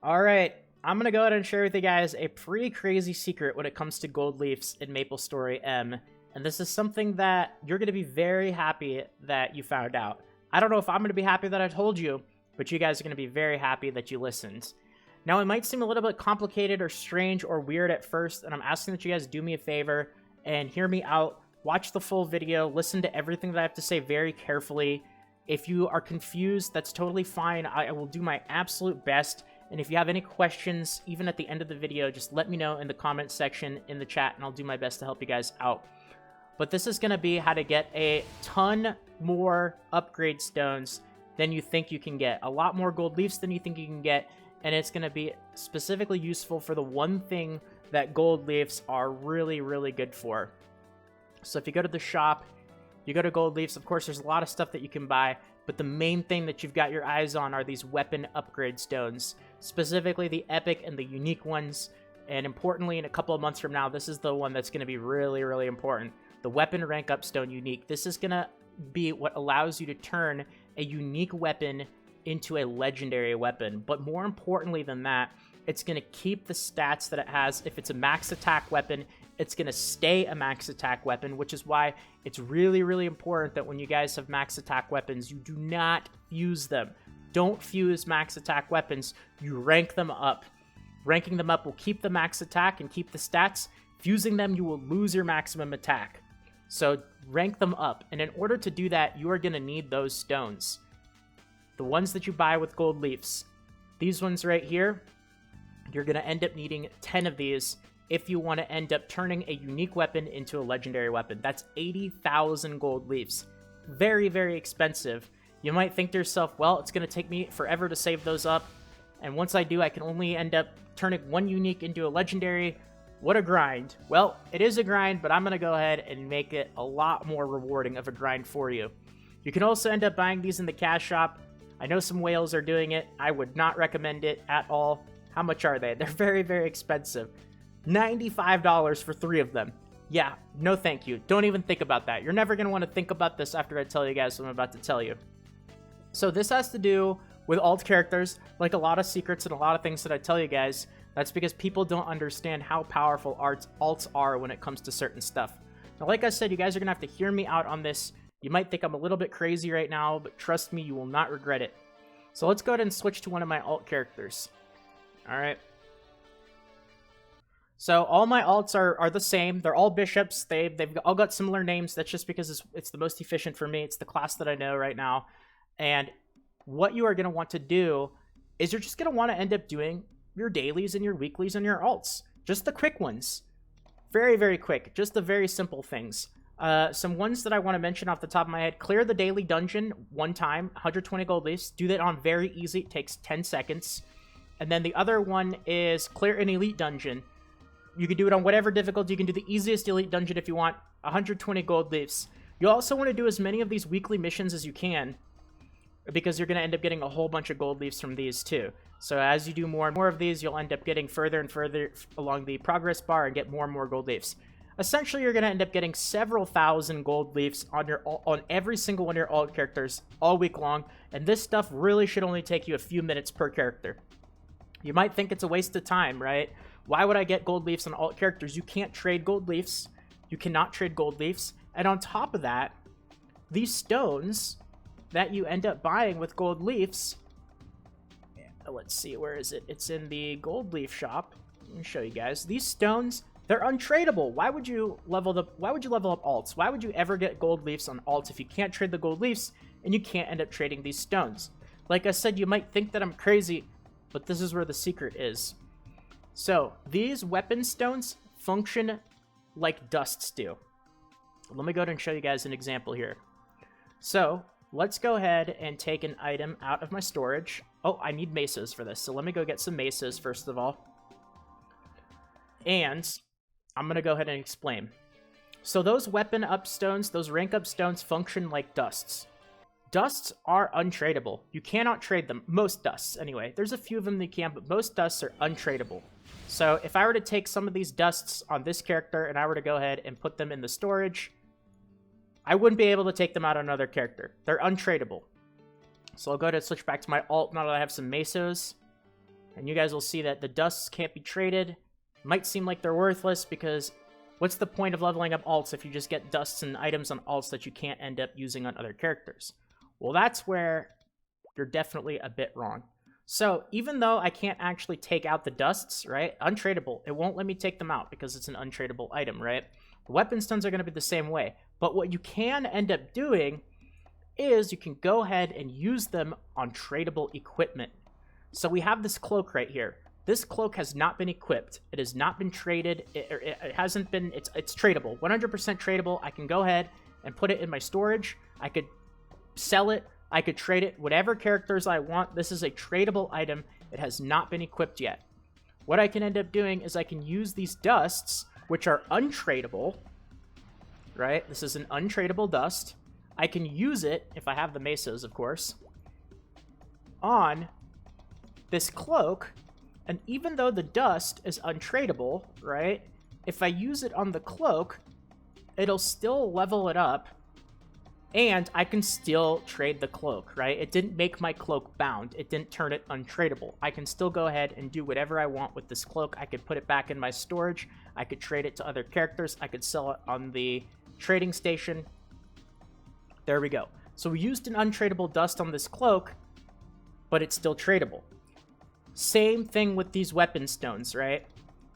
Alright, I'm going to go ahead and share with you guys a pretty crazy secret when it comes to gold leafs in Maplestory M. And this is something that you're going to be very happy that you found out. I don't know if I'm going to be happy that I told you, but you guys are going to be very happy that you listened. Now, it might seem a little bit complicated or strange or weird at first, and I'm asking that you guys do me a favor and hear me out. Watch the full video, listen to everything that I have to say very carefully. If you are confused, that's totally fine. I will do my absolute best. And if you have any questions, even at the end of the video, just let me know in the comment section in the chat, and I'll do my best to help you guys out. But this is going to be how to get a ton more upgrade stones than you think you can get. A lot more gold leafs than you think you can get, and it's going to be specifically useful for the one thing that gold leafs are really, really good for. So if you go to the shop, you go to gold leafs, of course, there's a lot of stuff that you can buy, but the main thing that you've got your eyes on are these weapon upgrade stones, specifically the epic and the unique ones. And importantly, in a couple of months from now, this is the one that's going to be really, really important. The weapon rank up stone unique. This is going to be what allows you to turn a unique weapon into a legendary weapon. But more importantly than that, it's going to keep the stats that it has. If it's a max attack weapon, it's going to stay a max attack weapon, which is why it's really, really important that when you guys have max attack weapons, you do not fuse them. Don't fuse max attack weapons. You rank them up. Ranking them up will keep the max attack and keep the stats. Fusing them, you will lose your maximum attack. So rank them up. And in order to do that, you are going to need those stones. The ones that you buy with gold leafs. These ones right here, you're going to end up needing 10 of these if you want to end up turning a unique weapon into a legendary weapon. That's 80,000 gold leafs. Very, very expensive. You might think to yourself, well, it's going to take me forever to save those up, and once I do, I can only end up turning one unique into a legendary. What a grind. Well, it is a grind, but I'm going to go ahead and make it a lot more rewarding of a grind for you. You can also end up buying these in the cash shop. I know some whales are doing it. I would not recommend it at all. How much are they? They're very, very expensive. $95 for 3 of them. Yeah, no thank you. Don't even think about that. You're never going to want to think about this after I tell you guys what I'm about to tell you. So this has to do with alt characters, like a lot of secrets and a lot of things that I tell you guys. That's because people don't understand how powerful alts are when it comes to certain stuff. Now, like I said, you guys are going to have to hear me out on this. You might think I'm a little bit crazy right now, but trust me, you will not regret it. So let's go ahead and switch to one of my alt characters. Alright. So all my alts are the same. They're all bishops. They've all got similar names. That's just because it's the most efficient for me. It's the class that I know right now. And what you are going to want to do is you're just going to want to end up doing your dailies and your weeklies and your alts. Just the quick ones. Very, very quick. Just the very simple things. Some ones that I want to mention off the top of my head. Clear the daily dungeon one time. 120 gold leafs. Do that on very easy. It takes 10 seconds. And then the other one is clear an elite dungeon. You can do it on whatever difficulty. You can do the easiest elite dungeon if you want. 120 gold leafs. You also want to do as many of these weekly missions as you can, because you're going to end up getting a whole bunch of gold leafs from these too. So as you do more and more of these, you'll end up getting further and further along the progress bar and get more and more gold leafs. Essentially, you're going to end up getting several thousand gold leafs on every single one of your alt characters all week long, and this stuff really should only take you a few minutes per character. You might think it's a waste of time, right? Why would I get gold leafs on alt characters? You can't trade gold leafs. You cannot trade gold leafs. And on top of that, these stones that you end up buying with gold leafs, let's see, where is it? It's in the gold leaf shop. Let me show you guys. These stones, they're untradeable. Why would you level up alts? Why would you ever get gold leafs on alts if you can't trade the gold leafs and you can't end up trading these stones? Like I said, you might think that I'm crazy, but this is where the secret is. So, these weapon stones function like dusts do. Let me go ahead and show you guys an example here. So, let's go ahead and take an item out of my storage. Oh, I need mesas for this, so let me go get some mesas first of all. And I'm going to go ahead and explain. So those weapon up stones, those rank up stones function like dusts. Dusts are untradeable. You cannot trade them. Most dusts, anyway. There's a few of them that you can, but most dusts are untradeable. So if I were to take some of these dusts on this character and I were to go ahead and put them in the storage, I wouldn't be able to take them out on another character. They're untradeable. So I'll go ahead and switch back to my alt now that I have some mesos. And you guys will see that the dusts can't be traded. Might seem like they're worthless because what's the point of leveling up alts if you just get dusts and items on alts that you can't end up using on other characters? Well, that's where you're definitely a bit wrong. So even though I can't actually take out the dusts, right? Untradeable. It won't let me take them out because it's an untradeable item, right? The weapon stones are going to be the same way. But what you can end up doing is you can go ahead and use them on tradable equipment. So we have this cloak right here. This cloak has not been equipped. It has not been traded. It hasn't been, it's tradable. 100% tradable. I can go ahead and put it in my storage. I could sell it. I could trade it, whatever characters I want. This is a tradable item. It has not been equipped yet. What I can end up doing is I can use these dusts, which are untradable, right? This is an untradable dust. I can use it, if I have the mesas, of course, on this cloak. And even though the dust is untradable, right? If I use it on the cloak, it'll still level it up. And I can still trade the cloak, right? It didn't make my cloak bound. It didn't turn it untradable. I can still go ahead and do whatever I want with this cloak. I could put it back in my storage. I could trade it to other characters. I could sell it on the trading station. There we go. So we used an untradable dust on this cloak, but it's still tradable. Same thing with these weapon stones, right?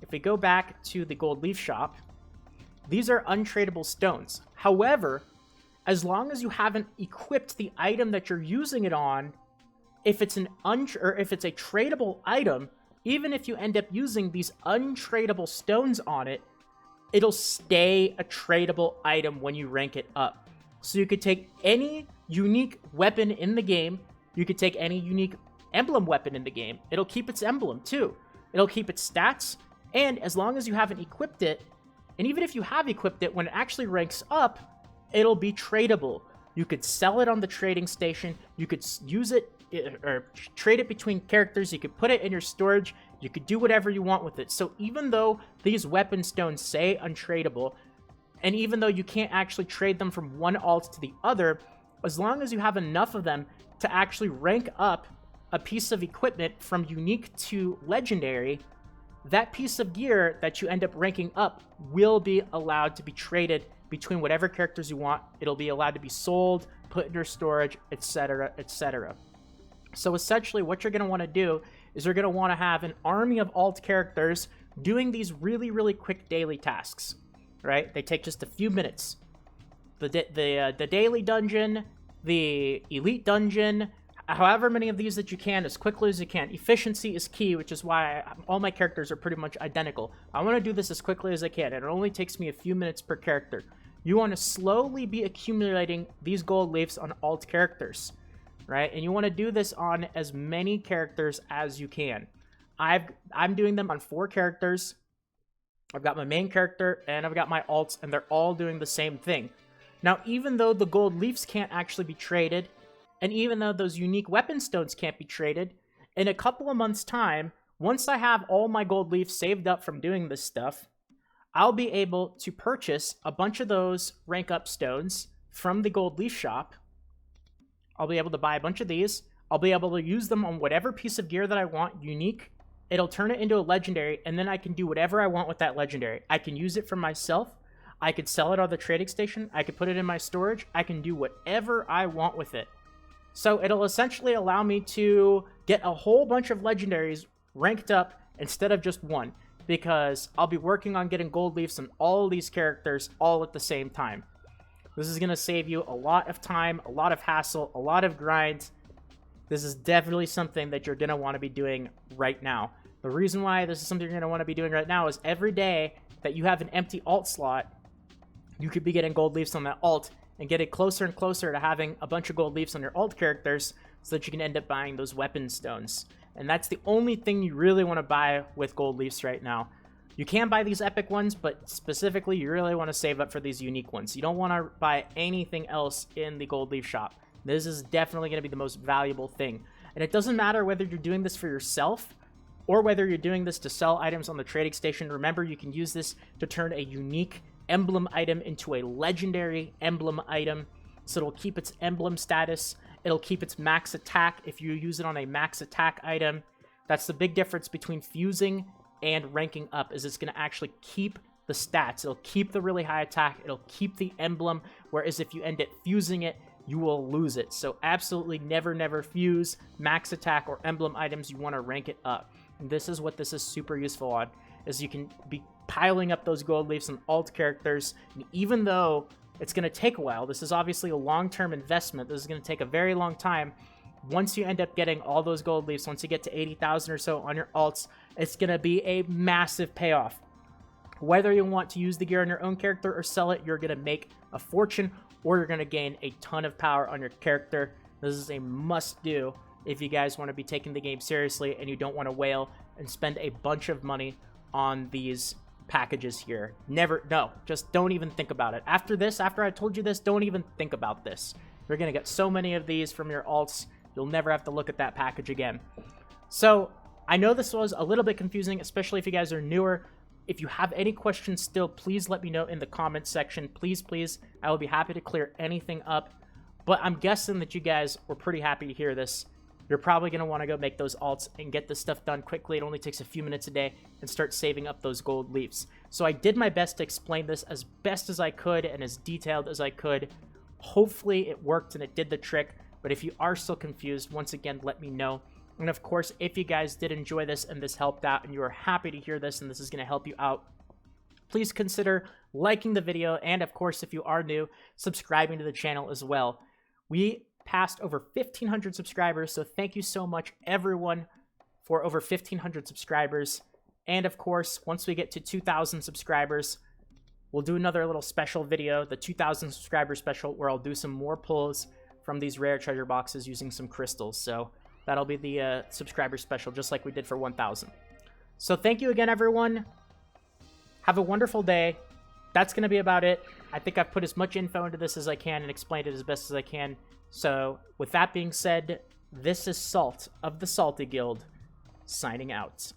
If we go back to the gold leaf shop, these are untradable stones. However, as long as you haven't equipped the item that you're using it on, if it's a tradable item, even if you end up using these untradable stones on it, it'll stay a tradable item when you rank it up. So you could take any unique weapon in the game, you could take any unique emblem weapon in the game, it'll keep its emblem too. It'll keep its stats, and as long as you haven't equipped it, and even if you have equipped it, when it actually ranks up, it'll be tradable. You could sell it on the trading station. You could use it or trade it between characters. You could put it in your storage. You could do whatever you want with it. So even though these weapon stones say untradable, and even though you can't actually trade them from one alt to the other, as long as you have enough of them to actually rank up a piece of equipment from unique to legendary, that piece of gear that you end up ranking up will be allowed to be traded between whatever characters you want. It'll be allowed to be sold, put in your storage, etc., etc. So essentially what you're going to want to do is you're going to want to have an army of alt characters doing these really, really quick daily tasks, right? They take just a few minutes. The daily dungeon, the elite dungeon, however many of these that you can, as quickly as you can. Efficiency is key, which is why all my characters are pretty much identical. I want to do this as quickly as I can, and it only takes me a few minutes per character. You want to slowly be accumulating these gold leaves on alt characters, right? And you want to do this on as many characters as you can. I'm doing them on 4 characters. I've got my main character, and I've got my alts, and they're all doing the same thing. Now, even though the gold leaves can't actually be traded, and even though those unique weapon stones can't be traded, in a couple of months' time, once I have all my gold leaves saved up from doing this stuff, I'll be able to purchase a bunch of those rank up stones from the gold leaf shop. I'll be able to buy a bunch of these. I'll be able to use them on whatever piece of gear that I want, unique. It'll turn it into a legendary, and then I can do whatever I want with that legendary. I can use it for myself. I could sell it on the trading station. I could put it in my storage. I can do whatever I want with it. So it'll essentially allow me to get a whole bunch of legendaries ranked up instead of just one, because I'll be working on getting gold leaves on all these characters all at the same time. This is going to save you a lot of time, a lot of hassle, a lot of grind. This is definitely something that you're going to want to be doing right now. The reason why this is something you're going to want to be doing right now is every day that you have an empty alt slot, you could be getting gold leaves on that alt and getting closer and closer to having a bunch of gold leaves on your alt characters so that you can end up buying those weapon stones. And that's the only thing you really want to buy with gold leaves right now. You can buy these epic ones, but specifically you really want to save up for these unique ones. You don't want to buy anything else in the gold leaf shop. This is definitely going to be the most valuable thing. And it doesn't matter whether you're doing this for yourself or whether you're doing this to sell items on the trading station. Remember, you can use this to turn a unique emblem item into a legendary emblem item. So it'll keep its emblem status. It'll keep its max attack if you use it on a max attack item. That's the big difference between fusing and ranking up, is it's going to actually keep the stats. It'll keep the really high attack. It'll keep the emblem, whereas if you end up fusing it, you will lose it. So absolutely never fuse max attack or emblem items. You want to rank it up. And this is what this is super useful on, is you can be piling up those gold leaves on alt characters. And even though it's going to take a while, this is obviously a long-term investment. This is going to take a very long time. Once you end up getting all those gold leaves, once you get to 80,000 or so on your alts, it's going to be a massive payoff. Whether you want to use the gear on your own character or sell it, you're going to make a fortune, or you're going to gain a ton of power on your character. This is a must-do if you guys want to be taking the game seriously and you don't want to wail and spend a bunch of money on these packages here. No, just don't even think about it. After this, after I told you this, don't even think about this. You're going to get so many of these from your alts, you'll never have to look at that package again. So, I know this was a little bit confusing, especially if you guys are newer. If you have any questions still, please let me know in the comments section. Please, I will be happy to clear anything up. But I'm guessing that you guys were pretty happy to hear this. You're probably going to want to go make those alts and get this stuff done quickly. It only takes a few minutes a day, and start saving up those gold leaves. So I did my best to explain this as best as I could and as detailed as I could. Hopefully it worked and it did the trick. But if you are still confused, once again, let me know. And of course, if you guys did enjoy this and this helped out and you are happy to hear this and this is going to help you out, please consider liking the video. And of course, if you are new, subscribing to the channel as well. We passed over 1,500 subscribers, so thank you so much, everyone, for over 1,500 subscribers. And of course, once we get to 2,000 subscribers, we'll do another little special video, the 2,000 subscriber special, where I'll do some more pulls from these rare treasure boxes using some crystals. So that'll be the subscriber special, just like we did for 1,000. So thank you again, everyone. Have a wonderful day. That's going to be about it. I think I've put as much info into this as I can and explained it as best as I can. So with that being said, this is Salt of the Salty Guild, signing out.